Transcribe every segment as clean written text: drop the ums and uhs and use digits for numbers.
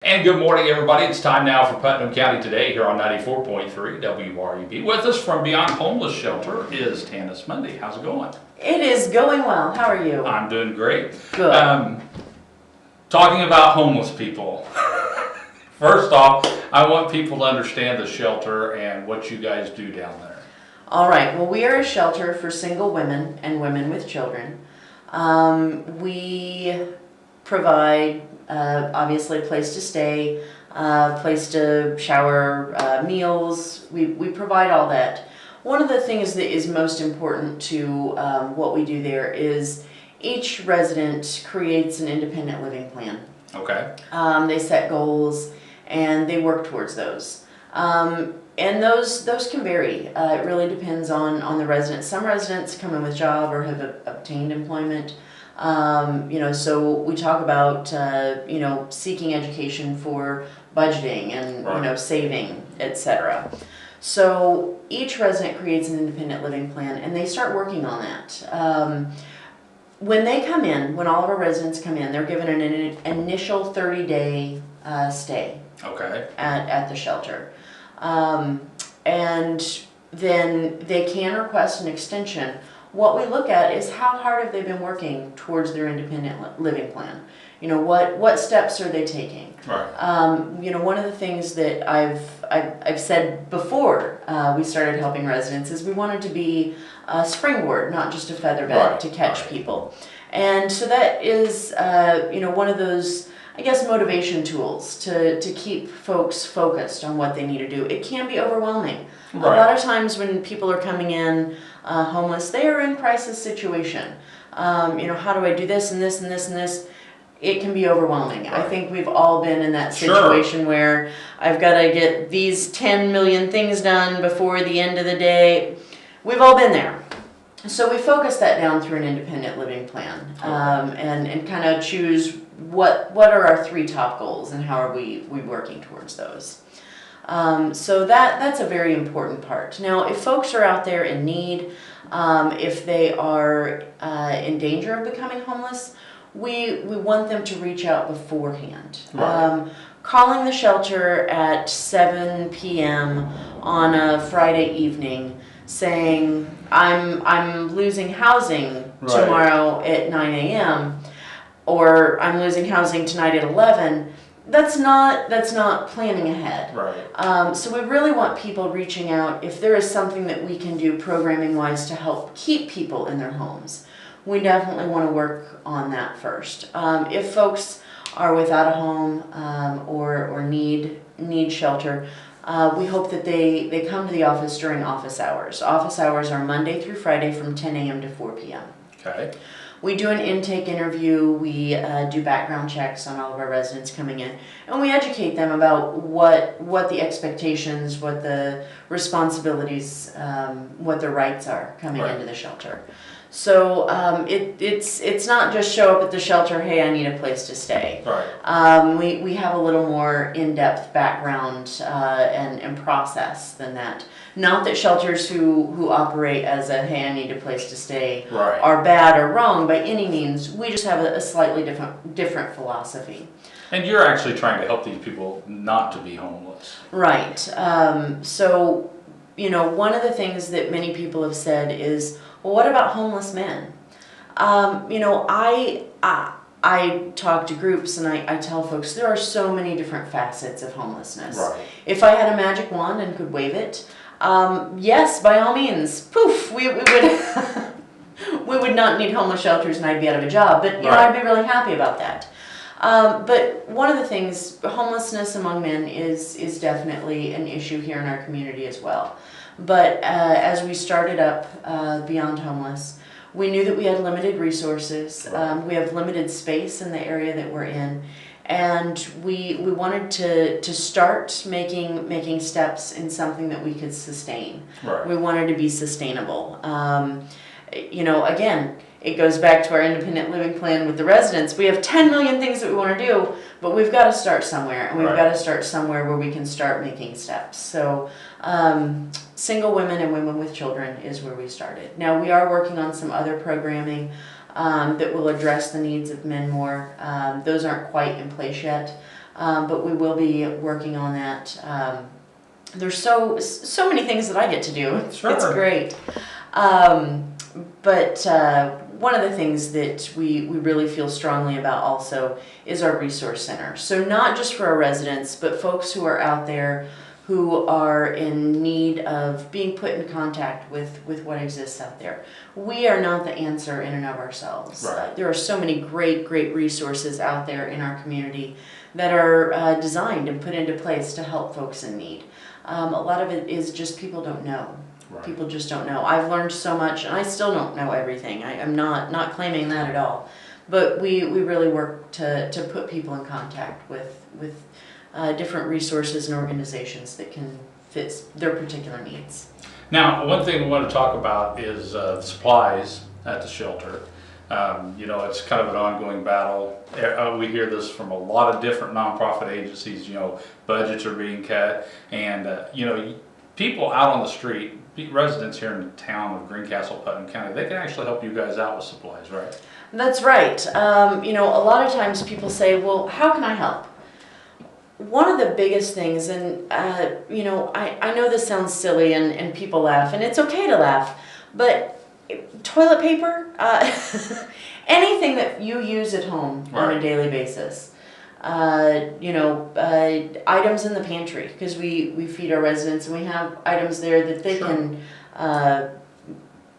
And good morning, everybody. It's time now for Putnam County Today here on 94.3 WREB. With us from Beyond Homeless Shelter is Tanis Monday. How's it going? It is going well. How are you? I'm doing great. Good. Talking about homeless people. First off, I want people to understand the shelter and what you guys do down there. All right. Well, we are a shelter for single women and women with children. We provide obviously a place to stay, place to shower, meals. We provide all that. One of the things that is most important to what we do there is each resident creates an independent living plan. Okay. They set goals and they work towards those. And those can vary. It really depends on the resident. Some residents come in with job or have obtained employment. So we talk about, seeking education for budgeting and, right. Saving, etc. So each resident creates an independent living plan and they start working on that. When they come in, when all of our residents come in, they're given an initial 30-day stay. Okay. At the shelter. And then they can request an extension. What we look at is how hard have they been working towards their independent living plan. What steps are they taking? Right. One of the things that I've said before we started helping residents is we wanted to be a springboard, not just a feather bed right. to catch right. people. And so that is one of those, I guess, motivation tools to keep folks focused on what they need to do. It can be overwhelming. Right. A lot of times when people are coming in homeless, they are in crisis situation. How do I do this and this and this and this? It can be overwhelming. Right. I think we've all been in that situation sure. where I've got to get these 10 million things done before the end of the day. We've all been there. So we focus that down through an independent living plan and kind of choose what are our 3 top goals and how are we working towards those. So that's a very important part. Now, if folks are out there in need, if they are in danger of becoming homeless, we want them to reach out beforehand. Right. Calling the shelter at 7 p.m. on a Friday evening saying, I'm losing housing right. tomorrow at 9 a.m. or I'm losing housing tonight at 11, that's not planning ahead. Right. So we really want people reaching out if there is something that we can do programming-wise to help keep people in their homes. We definitely want to work on that first. If folks are without a home or need shelter, we hope that they come to the office during office hours. Office hours are Monday through Friday from 10 a.m. to 4 p.m. Okay. We do an intake interview, we do background checks on all of our residents coming in, and we educate them about what the expectations, what the responsibilities, what their rights are coming right. into the shelter. So it's not just show up at the shelter, hey, I need a place to stay. Right. We have a little more in-depth background and process than that. Not that shelters who operate as a, hey, I need a place to stay right. are bad or wrong by any means. We just have a slightly different philosophy. And you're actually trying to help these people not to be homeless. Right. So, one of the things that many people have said is, well, what about homeless men? I talk to groups and I tell folks there are so many different facets of homelessness. Right. If I had a magic wand and could wave it, yes, by all means, poof, we would we would not need homeless shelters and I'd be out of a job. But right. I'd be really happy about that. But one of the things, homelessness among men is definitely an issue here in our community as well. But as we started up Beyond Homeless, we knew that we had limited resources. Right. We have limited space in the area that we're in. And we wanted to start making steps in something that we could sustain. Right. We wanted to be sustainable. Again, it goes back to our independent living plan with the residents. We have 10 million things that we want to do, but we've got to start somewhere, and we've right. got to start somewhere where we can start making steps. So single women and women with children is where we started. Now we are working on some other programming that will address the needs of men more. Those aren't quite in place yet. but we will be working on that. There's so many things that I get to do. Sure. It's great. But one of the things that we really feel strongly about also is our resource center. So not just for our residents, but folks who are out there who are in need of being put in contact with what exists out there. We are not the answer in and of ourselves. Right. There are so many great resources out there in our community that are designed and put into place to help folks in need. A lot of it is just people don't know. Right. People just don't know. I've learned so much, and I still don't know everything. I'm not claiming that at all. But we really work to put people in contact with different resources and organizations that can fit their particular needs. Now, one thing we want to talk about is supplies at the shelter. You know, it's kind of an ongoing battle. We hear this from a lot of different nonprofit agencies. You know, budgets are being cut, and you know, people out on the street, residents here in the town of Greencastle, Putnam County, they can actually help you guys out with supplies, right? That's right. You know, a lot of times people say, well, how can I help? One of the biggest things, and you know, I know this sounds silly and people laugh, and it's okay to laugh, but toilet paper, anything that you use at home on a daily basis, you know, items in the pantry, because we feed our residents and we have items there that they can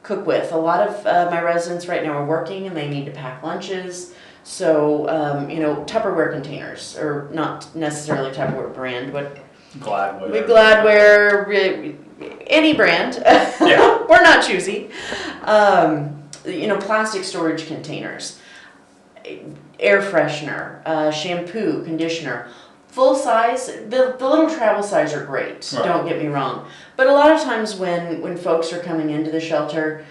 cook with. A lot of my residents right now are working and they need to pack lunches. So, you know, Tupperware containers, or not necessarily Tupperware brand, but Gladware, any brand. Yeah. We're not choosy. You know, plastic storage containers, air freshener, shampoo, conditioner. Full size, the little travel size are great, don't get me wrong. But a lot of times when folks are coming into the shelter,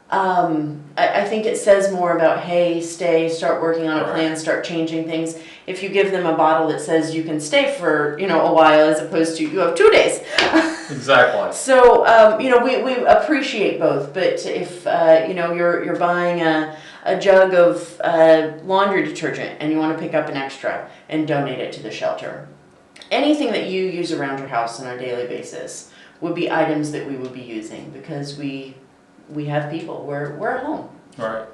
I think it says more about, hey, start working on a plan, start changing things. If you give them a bottle that says you can stay for, you know, a while, as opposed to you have 2 days. Exactly. So, you know, we appreciate both, but if, you know, you're buying a jug of laundry detergent and you want to pick up an extra and donate it to the shelter. Anything that you use around your house on a daily basis would be items that we would be using, because we have people. We're at home. Right.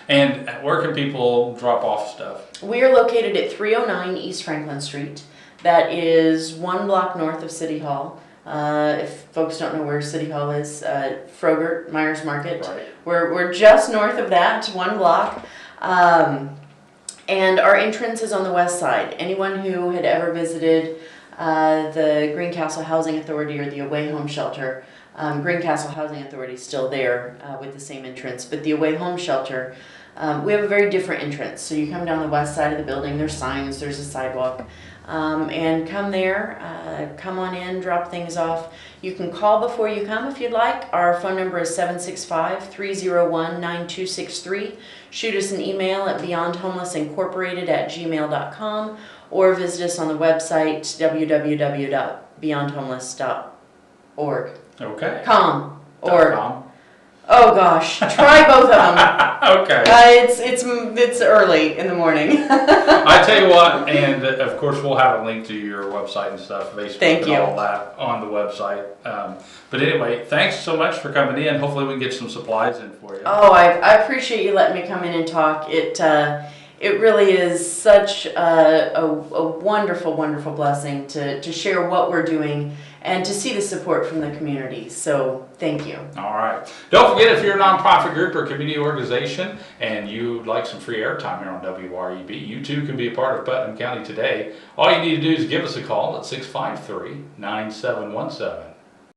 And where can people drop off stuff? We are located at 309 East Franklin Street. That is 1 block north of City Hall. If folks don't know where City Hall is, Frogurt, Myers Market. Right. We're just north of that, 1 block. And our entrance is on the west side. Anyone who had ever visited the Greencastle Housing Authority or the Away Home Shelter, Greencastle Housing Authority is still there with the same entrance, but the Away Home Shelter, we have a very different entrance. So you come down the west side of the building, there's signs, there's a sidewalk, and come there, come on in, drop things off. You can call before you come if you'd like. Our phone number is 765-301-9263. Shoot us an email at beyondhomelessincorporated@gmail.com, or visit us on the website www.beyondhomeless.org. Okay. Org. Oh gosh, try both of them. Okay. It's early in the morning. I tell you what, and of course we'll have a link to your website and stuff, Facebook and all that on the website. But anyway, thanks so much for coming in. Hopefully we can get some supplies in for you. Oh, I appreciate you letting me come in and talk. It really is such a wonderful, wonderful blessing to share what we're doing and to see the support from the community. So thank you. All right. Don't forget, if you're a nonprofit group or community organization and you'd like some free airtime here on WREB, you too can be a part of Putnam County Today. All you need to do is give us a call at 653-9717.